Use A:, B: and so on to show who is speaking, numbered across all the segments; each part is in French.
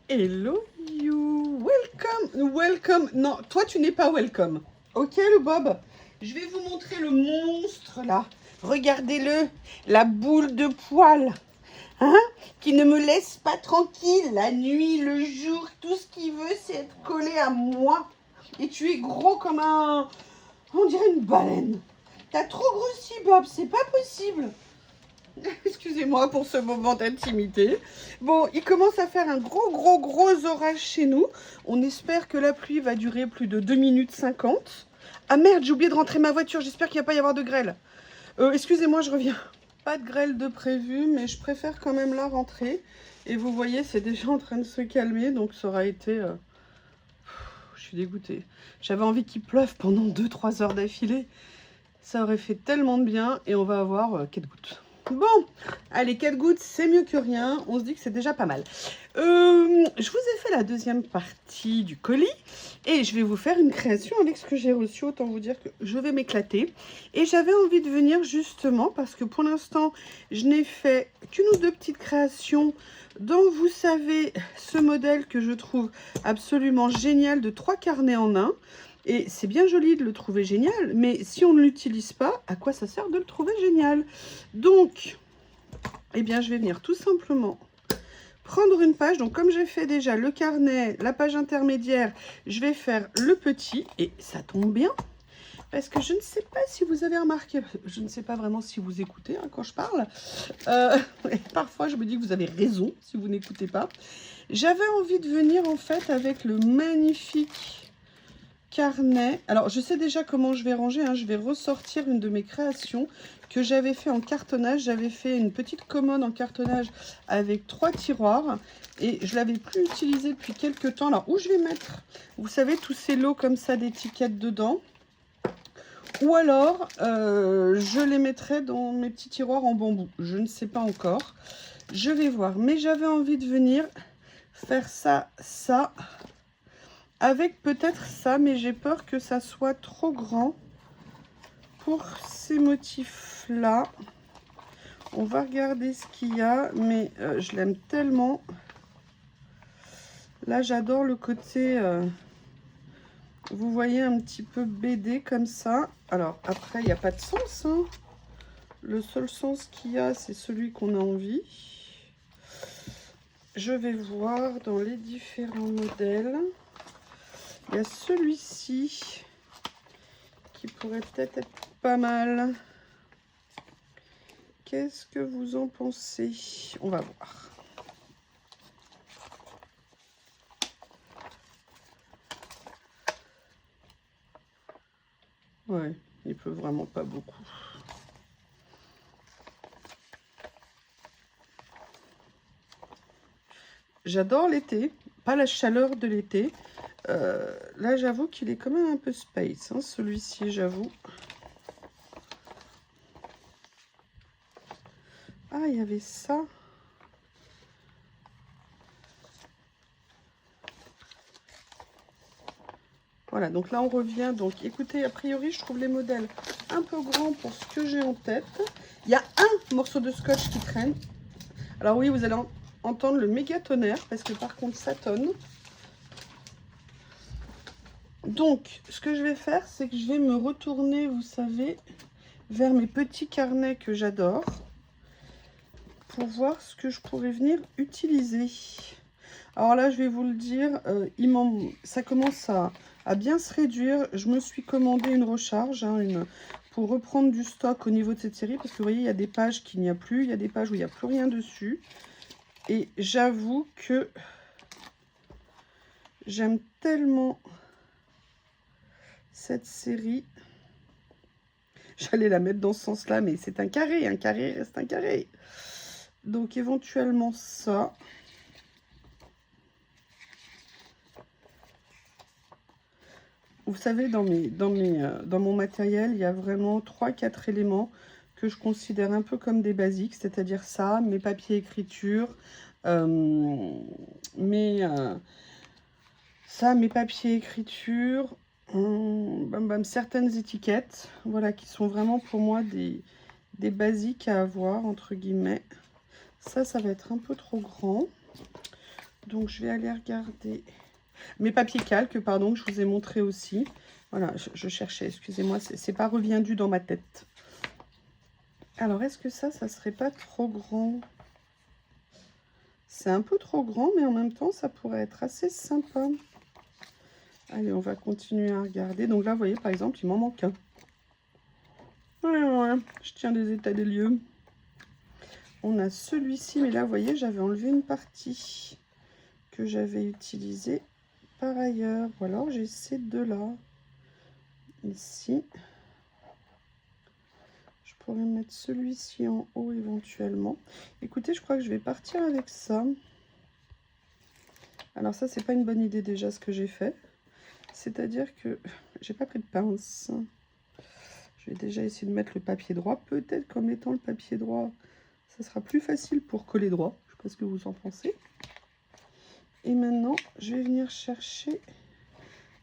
A: Hello you, welcome. Non, toi tu n'es pas welcome. Ok le Bob, je vais vous montrer le monstre là. Regardez-le, la boule de poils, hein, qui ne me laisse pas tranquille la nuit, le jour, tout ce qu'il veut c'est être collé à moi. Et tu es gros comme on dirait une baleine. T'as trop grossi Bob, c'est pas possible. Excusez-moi pour ce moment d'intimité. Bon, il commence à faire un gros orage chez nous. On espère que la pluie va durer plus de 2 minutes 50. Ah merde, j'ai oublié de rentrer ma voiture. J'espère qu'il n'y va pas y avoir de grêle. Excusez-moi, je reviens. Pas de grêle de prévu, mais je préfère quand même la rentrer. Et vous voyez, c'est déjà en train de se calmer. Donc ça aura été... Je suis dégoûtée. J'avais envie qu'il pleuve pendant 2-3 heures d'affilée. Ça aurait fait tellement de bien. Et on va avoir 4 gouttes. Bon, allez, 4 gouttes, c'est mieux que rien. On se dit que c'est déjà pas mal. Je vous ai fait la deuxième partie du colis. Et je vais vous faire une création avec ce que j'ai reçu. Autant vous dire que je vais m'éclater. Et j'avais envie de venir justement, parce que pour l'instant, je n'ai fait qu'une ou deux petites créations dont vous savez ce modèle que je trouve absolument génial de 3 carnets en un. Et c'est bien joli de le trouver génial, mais si on ne l'utilise pas, à quoi ça sert de le trouver génial? Donc, eh bien, je vais venir tout simplement prendre une page. Donc, comme j'ai fait déjà le carnet, la page intermédiaire, je vais faire le petit. Et ça tombe bien, parce que je ne sais pas si vous avez remarqué, je ne sais pas vraiment si vous écoutez hein, quand je parle. Et parfois, je me dis que vous avez raison si vous n'écoutez pas. J'avais envie de venir en fait avec le magnifique carnet. Alors, je sais déjà comment je vais ranger. Hein. Je vais ressortir une de mes créations que j'avais fait en cartonnage. J'avais fait une petite commode en cartonnage avec 3 tiroirs. Et je l'avais plus utilisé depuis quelques temps. Alors, où je vais mettre, vous savez, tous ces lots comme ça d'étiquettes dedans. Ou alors, je les mettrai dans mes petits tiroirs en bambou. Je ne sais pas encore. Je vais voir. Mais j'avais envie de venir faire ça, avec peut-être ça, mais j'ai peur que ça soit trop grand pour ces motifs-là. On va regarder ce qu'il y a, mais je l'aime tellement. Là, j'adore le côté, vous voyez, un petit peu BD comme ça. Alors, après, il n'y a pas de sens. Hein. Le seul sens qu'il y a, c'est celui qu'on a envie. Je vais voir dans les différents modèles. Il y a celui-ci qui pourrait peut-être être pas mal. Qu'est-ce que vous en pensez? On va voir. Ouais, il peut vraiment pas beaucoup. J'adore l'été, pas la chaleur de l'été. Là, j'avoue qu'il est quand même un peu space, hein, celui-ci, j'avoue. Ah, il y avait ça. Voilà, donc là, on revient. Donc, écoutez, a priori, je trouve les modèles un peu grands pour ce que j'ai en tête. Il y a un morceau de scotch qui traîne. Alors oui, vous allez entendre le méga tonnerre, parce que par contre, ça tonne. Donc, ce que je vais faire, c'est que je vais me retourner, vous savez, vers mes petits carnets que j'adore, pour voir ce que je pourrais venir utiliser. Alors là, je vais vous le dire, ça commence à bien se réduire. Je me suis commandé une recharge, hein, pour reprendre du stock au niveau de cette série, parce que vous voyez, il y a des pages qu'il n'y a plus, il y a des pages où il n'y a plus rien dessus. Et j'avoue que j'aime tellement cette série. J'allais la mettre dans ce sens-là, mais c'est un carré reste un carré. Donc éventuellement ça. Vous savez, dans mon matériel, il y a vraiment 3-4 éléments que je considère un peu comme des basiques, c'est-à-dire ça, mes papiers écriture, mes papiers écriture, certaines étiquettes, voilà, qui sont vraiment pour moi des basiques à avoir, entre guillemets. Ça va être un peu trop grand. Donc, je vais aller regarder mes papiers calques, pardon, que je vous ai montré aussi. Voilà, je cherchais, excusez-moi, c'est pas reviendu dans ma tête. Alors, est-ce que ça serait pas trop grand? C'est un peu trop grand, mais en même temps, ça pourrait être assez sympa. Allez, on va continuer à regarder. Donc là, vous voyez, par exemple, il m'en manque un. Ouais, je tiens des états des lieux. On a celui-ci, mais là, vous voyez, j'avais enlevé une partie que j'avais utilisée par ailleurs. Ou alors, j'ai ces deux-là. Ici. Je pourrais mettre celui-ci en haut éventuellement. Écoutez, je crois que je vais partir avec ça. Alors ça, c'est pas une bonne idée déjà ce que j'ai fait. C'est-à-dire que j'ai pas pris de pince. Je vais déjà essayer de mettre le papier droit. Peut-être qu'en mettant le papier droit, ça sera plus facile pour coller droit. Je sais pas ce que vous en pensez. Et maintenant, je vais venir chercher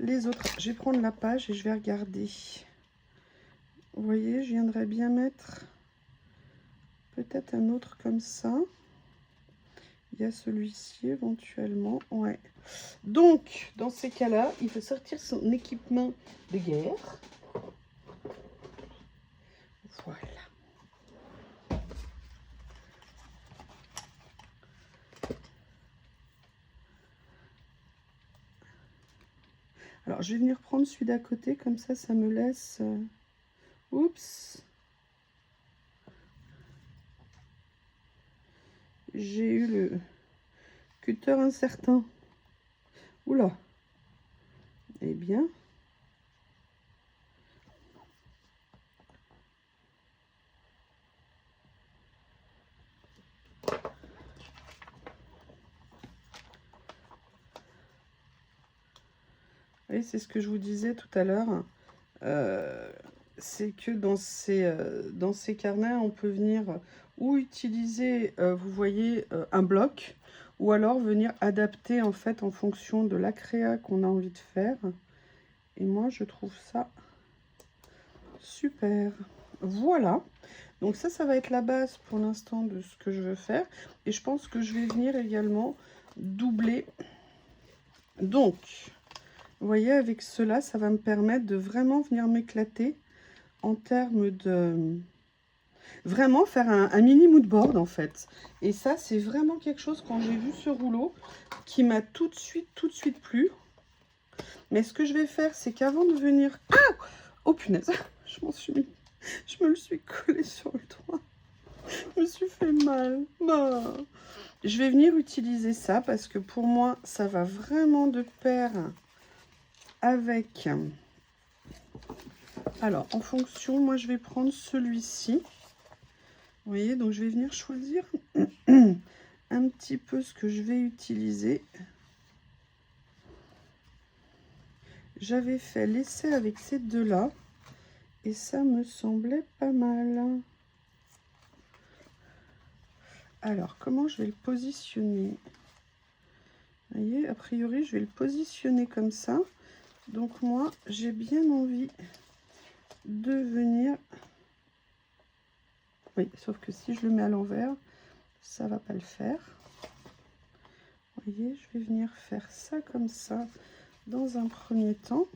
A: les autres. Je vais prendre la page et je vais regarder. Vous voyez, je viendrais bien mettre peut-être un autre comme ça. Il y a celui-ci éventuellement. Ouais. Donc, dans ces cas-là, il faut sortir son équipement de guerre. Voilà. Alors, je vais venir prendre celui d'à côté, comme ça me laisse... Oups. J'ai eu le cutter incertain. Oula. Eh bien... Oui, c'est ce que je vous disais tout à l'heure. C'est que dans ces carnets, on peut venir ou utiliser, vous voyez, un bloc, ou alors venir adapter en fait en fonction de la créa qu'on a envie de faire. Et moi, je trouve ça super. Voilà. Donc ça va être la base pour l'instant de ce que je veux faire. Et je pense que je vais venir également doubler. Donc... Vous voyez, avec cela, ça va me permettre de vraiment venir m'éclater en termes de... Vraiment faire un mini mood board, en fait. Et ça, c'est vraiment quelque chose, quand j'ai vu ce rouleau, qui m'a tout de suite plu. Mais ce que je vais faire, c'est qu'avant de venir... Ah! Oh, punaise! Je me le suis collé sur le doigt. Je me suis fait mal. Bah. Je vais venir utiliser ça, parce que pour moi, ça va vraiment de pair... avec, alors en fonction, moi je vais prendre celui-ci, vous voyez, donc je vais venir choisir un petit peu ce que je vais utiliser. J'avais fait l'essai avec ces deux-là et ça me semblait pas mal. Alors, comment je vais le positionner? Vous voyez, a priori, je vais le positionner comme ça. Donc moi, j'ai bien envie de venir... Oui, sauf que si je le mets à l'envers, ça va pas le faire. Vous voyez, je vais venir faire ça comme ça dans un premier temps.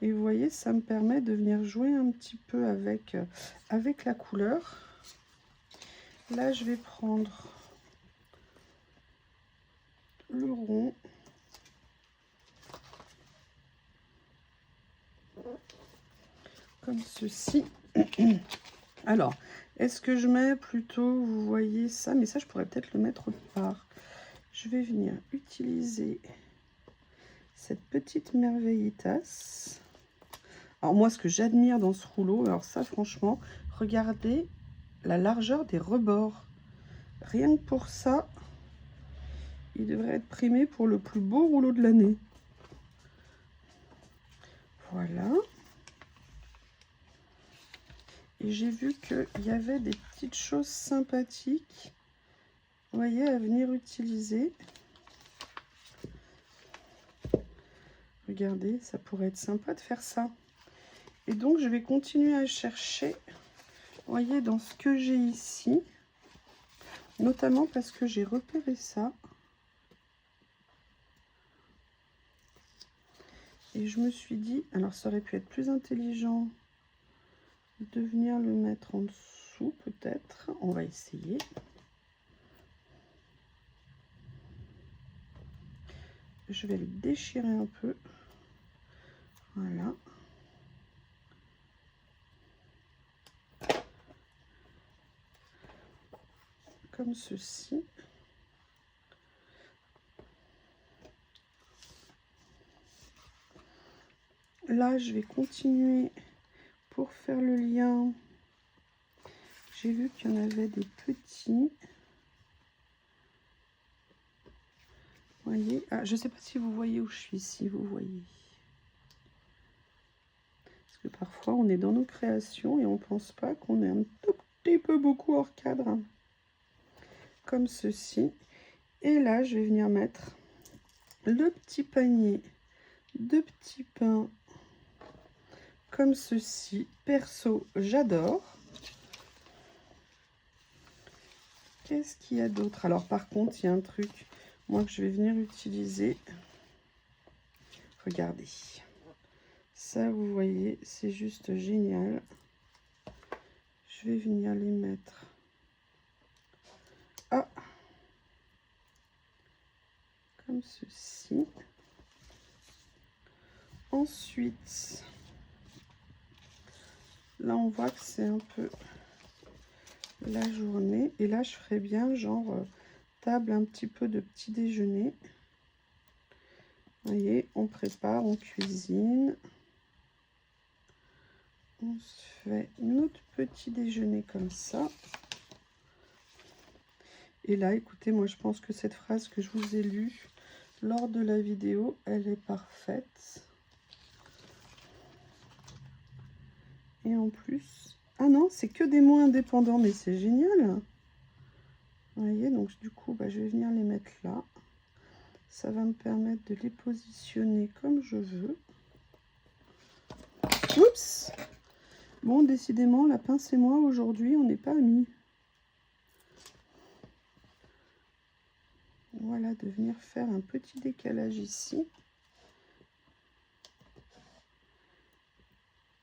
A: Et vous voyez, ça me permet de venir jouer un petit peu avec la couleur. Là, je vais prendre le rond. Comme ceci. Alors, est-ce que je mets plutôt, vous voyez ça, mais ça, je pourrais peut-être le mettre autre part. Je vais venir utiliser cette petite merveillitas. Alors moi, ce que j'admire dans ce rouleau, alors ça, franchement, regardez la largeur des rebords. Rien que pour ça, il devrait être primé pour le plus beau rouleau de l'année. Voilà. Et j'ai vu qu'il y avait des petites choses sympathiques, vous voyez, à venir utiliser. Regardez, ça pourrait être sympa de faire ça. Et donc, je vais continuer à chercher, vous voyez, dans ce que j'ai ici. Notamment parce que j'ai repéré ça. Et je me suis dit, alors ça aurait pu être plus intelligent de venir le mettre en dessous peut-être. On va essayer. Je vais le déchirer un peu. Voilà. Comme ceci. Là, je vais continuer pour faire le lien. J'ai vu qu'il y en avait des petits. Voyez, ah, je ne sais pas si vous voyez où je suis, si vous voyez. Parce que parfois, on est dans nos créations et on ne pense pas qu'on est un tout petit peu beaucoup hors cadre. Comme ceci. Et là, je vais venir mettre le petit panier de petits pains comme ceci. Perso, j'adore. Qu'est-ce qu'il y a d'autre? Alors, par contre, il y a un truc, moi, que je vais venir utiliser. Regardez. Ça, vous voyez, c'est juste génial. Je vais venir les mettre. Ah! Comme ceci. Ensuite, là, on voit que c'est un peu la journée. Et là, je ferai bien, genre, table un petit peu de petit déjeuner. Vous voyez, on prépare, on cuisine. On se fait notre petit déjeuner comme ça. Et là, écoutez, moi, je pense que cette phrase que je vous ai lue lors de la vidéo, elle est parfaite. Et en plus... Ah non, c'est que des mots indépendants, mais c'est génial. Vous voyez, donc du coup, bah, je vais venir les mettre là. Ça va me permettre de les positionner comme je veux. Oups! Bon, décidément, la pince et moi, aujourd'hui, on n'est pas amis. Voilà, de venir faire un petit décalage ici.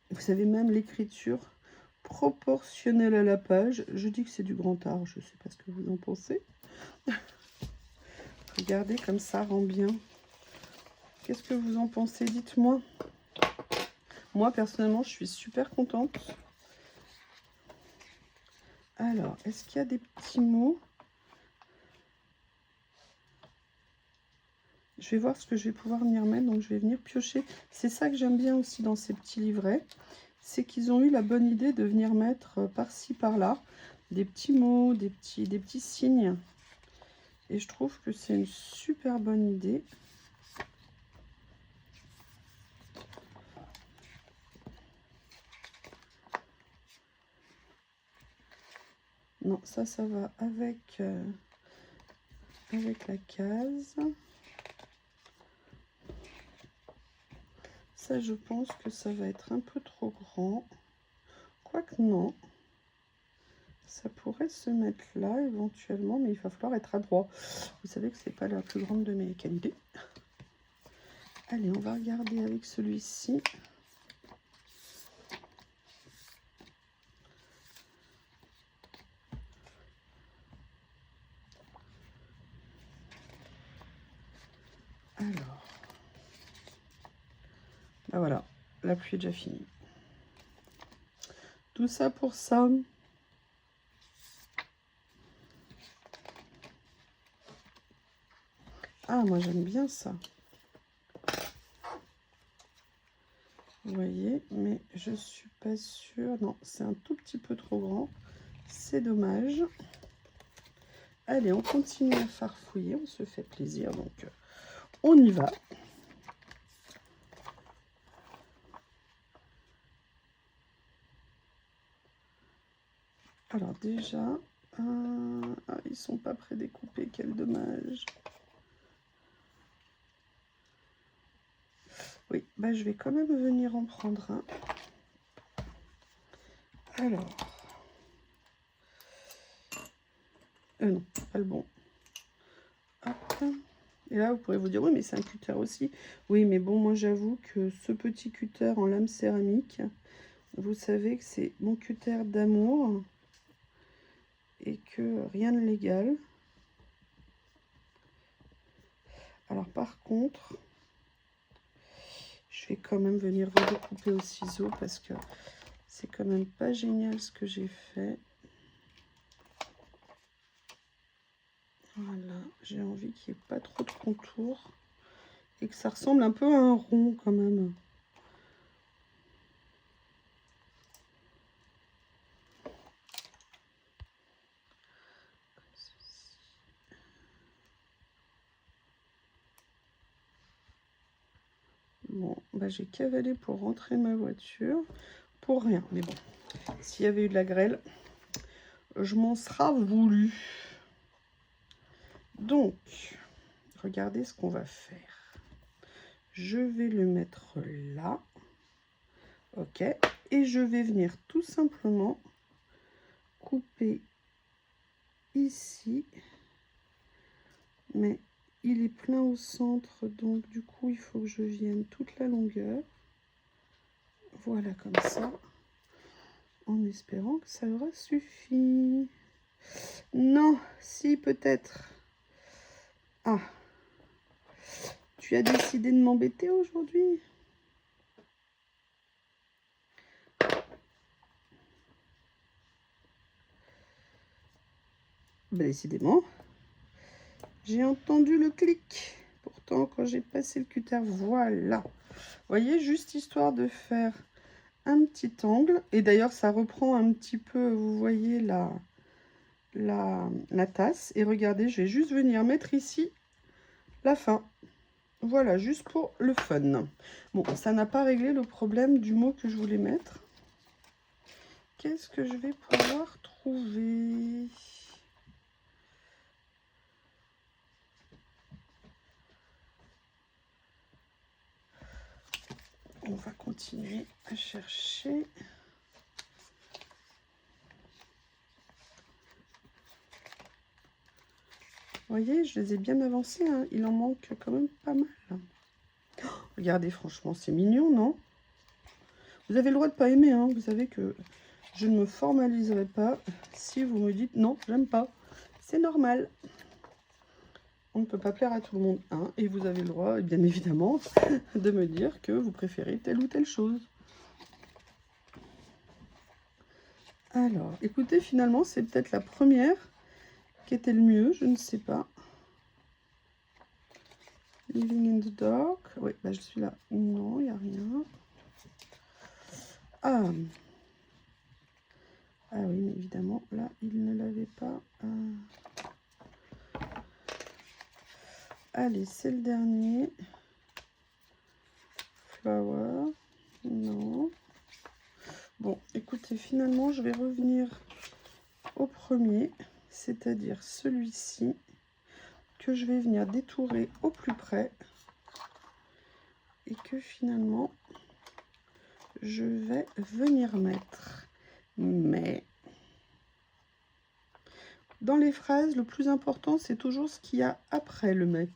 A: Vous savez, même l'écriture proportionnelle à la page, je dis que c'est du grand art, je ne sais pas ce que vous en pensez. Regardez comme ça rend bien. Qu'est-ce que vous en pensez? Dites-moi. Moi, personnellement, je suis super contente. Alors, est-ce qu'il y a des petits mots? Je vais voir ce que je vais pouvoir venir mettre, donc je vais venir piocher. C'est ça que j'aime bien aussi dans ces petits livrets, c'est qu'ils ont eu la bonne idée de venir mettre par-ci, par-là, des petits mots, des petits signes. Et je trouve que c'est une super bonne idée. Non, ça va avec, avec la case. Ça, je pense que ça va être un peu trop grand. Quoique non. Ça pourrait se mettre là éventuellement, mais il va falloir être adroit. Vous savez que c'est pas la plus grande de mes qualités. Allez, on va regarder avec celui-ci. Alors, ben voilà, la pluie est déjà finie. Tout ça pour ça. Ah, moi j'aime bien ça. Vous voyez, mais je suis pas sûre. Non, c'est un tout petit peu trop grand. C'est dommage. Allez, on continue à farfouiller. On se fait plaisir, donc on y va. Alors déjà, ah, ils sont pas prédécoupés, quel dommage. Oui, bah, je vais quand même venir en prendre un. Alors, non, pas le bon. Hop. Et là, vous pourrez vous dire, oui, mais c'est un cutter aussi. Oui, mais bon, moi, j'avoue que ce petit cutter en lame céramique, vous savez que c'est mon cutter d'amour et que rien de légal. Alors, par contre, je vais quand même venir redécouper au ciseau parce que c'est quand même pas génial ce que j'ai fait. Voilà, j'ai envie qu'il n'y ait pas trop de contours et que ça ressemble un peu à un rond quand même. Bon, bah j'ai cavalé pour rentrer ma voiture pour rien. Mais bon, s'il y avait eu de la grêle, je m'en serais voulu. Donc, regardez ce qu'on va faire. Je vais le mettre là. Ok. Et je vais venir tout simplement couper ici. Mais il est plein au centre, donc du coup, il faut que je vienne toute la longueur. Voilà, comme ça. En espérant que ça aura suffi. Non, si, peut-être. Ah. Tu as décidé de m'embêter aujourd'hui? Ben, décidément. J'ai entendu le clic. Pourtant, quand j'ai passé le cutter, voilà. Vous voyez, juste histoire de faire un petit angle. Et d'ailleurs, ça reprend un petit peu, vous voyez, la tasse. Et regardez, je vais juste venir mettre ici la fin. Voilà, juste pour le fun. Bon, ça n'a pas réglé le problème du mot que je voulais mettre. Qu'est-ce que je vais pouvoir trouver? On va continuer à chercher. Vous voyez, je les ai bien avancés, hein. Il en manque quand même pas mal. Oh, regardez, franchement, c'est mignon, non? Vous avez le droit de pas aimer, hein. Vous savez que je ne me formaliserai pas si vous me dites non, j'aime pas. C'est normal. On ne peut pas plaire à tout le monde, hein. Et vous avez le droit, bien évidemment, de me dire que vous préférez telle ou telle chose. Alors, écoutez, finalement, c'est peut-être la première qui était le mieux, je ne sais pas. Living in the dark. Oui, bah je suis là. Non, il n'y a rien. Ah. Ah oui, mais évidemment, là, il ne l'avait pas. Allez, c'est le dernier. Flower. Non. Bon, écoutez, finalement, je vais revenir au premier, c'est-à-dire celui-ci, que je vais venir détourer au plus près. Et que finalement, je vais venir mettre. Mais dans les phrases, le plus important, c'est toujours ce qu'il y a après le mais.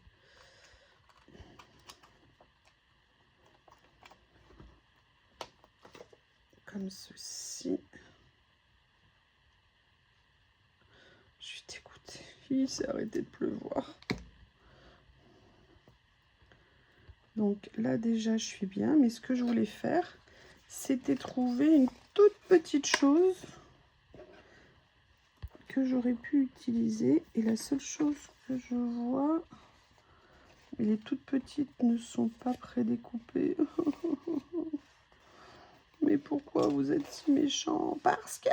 A: Comme ceci. Je suis dégoûtée. Il s'est arrêté de pleuvoir. Donc là, déjà, je suis bien. Mais ce que je voulais faire, c'était trouver une toute petite chose que j'aurais pu utiliser. Et la seule chose que je vois, les toutes petites ne sont pas prédécoupées. Mais pourquoi vous êtes si méchant? Parce que...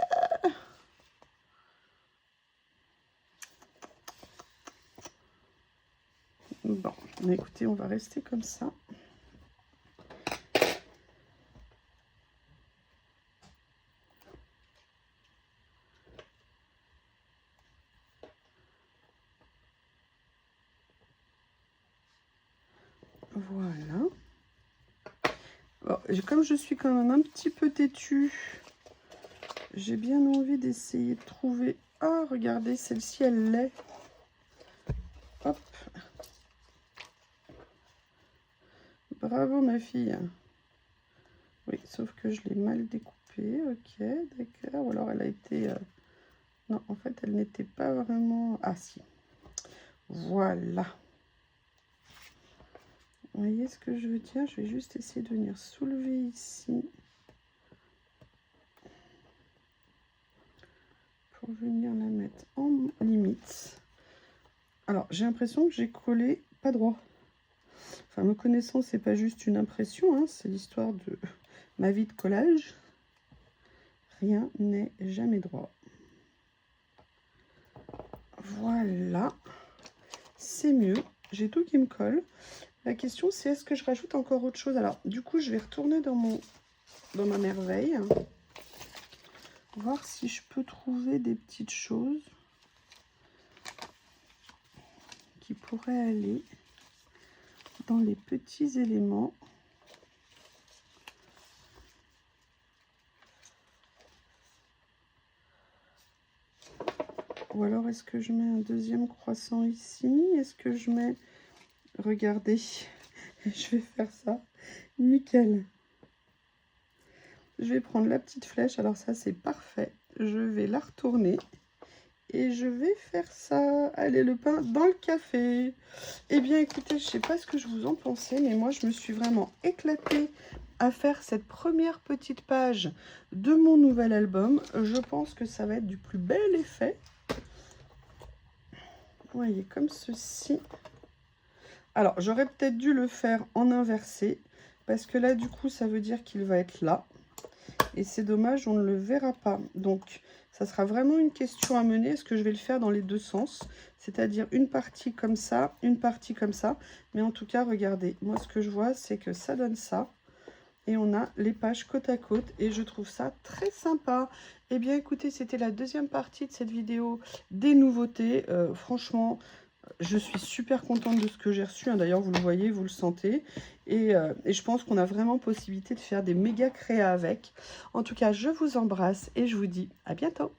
A: Bon, mais écoutez, on va rester comme ça. Voilà. Bon, comme je suis quand même un petit peu têtue, j'ai bien envie d'essayer de trouver... Ah, regardez, celle-ci, elle l'est. Hop. Bravo ma fille. Oui, sauf que je l'ai mal découpée. Ok, d'accord. Ou alors elle a été... Non, en fait, elle n'était pas vraiment... Ah si. Voilà. Vous voyez ce que je veux dire? Je vais juste essayer de venir soulever ici. Pour venir la mettre en limite. Alors, j'ai l'impression que j'ai collé pas droit. Enfin, me connaissant, c'est pas juste une impression, hein, c'est l'histoire de ma vie de collage. Rien n'est jamais droit. Voilà. C'est mieux. J'ai tout qui me colle. La question, c'est est-ce que je rajoute encore autre chose? Alors, du coup, je vais retourner dans ma merveille. Voir si je peux trouver des petites choses qui pourraient aller dans les petits éléments. Ou alors, est-ce que je mets un deuxième croissant ici? Est-ce que je mets... Regardez, je vais faire ça. Nickel. Je vais prendre la petite flèche. Alors ça, c'est parfait. Je vais la retourner. Et je vais faire ça. Allez, le pain dans le café. Eh bien, écoutez, je ne sais pas ce que je vous en pensez, mais moi, je me suis vraiment éclatée à faire cette première petite page de mon nouvel album. Je pense que ça va être du plus bel effet. Vous voyez, comme ceci. Alors, j'aurais peut-être dû le faire en inversé, parce que là, du coup, ça veut dire qu'il va être là. Et c'est dommage, on ne le verra pas. Donc, ça sera vraiment une question à mener. Est-ce que je vais le faire dans les deux sens? C'est-à-dire une partie comme ça, une partie comme ça. Mais en tout cas, regardez, moi, ce que je vois, c'est que ça donne ça. Et on a les pages côte à côte et je trouve ça très sympa. Eh bien, écoutez, c'était la deuxième partie de cette vidéo des nouveautés. Franchement, je suis super contente de ce que j'ai reçu. Hein. D'ailleurs, vous le voyez, vous le sentez. Et je pense qu'on a vraiment possibilité de faire des méga créas avec. En tout cas, je vous embrasse et je vous dis à bientôt.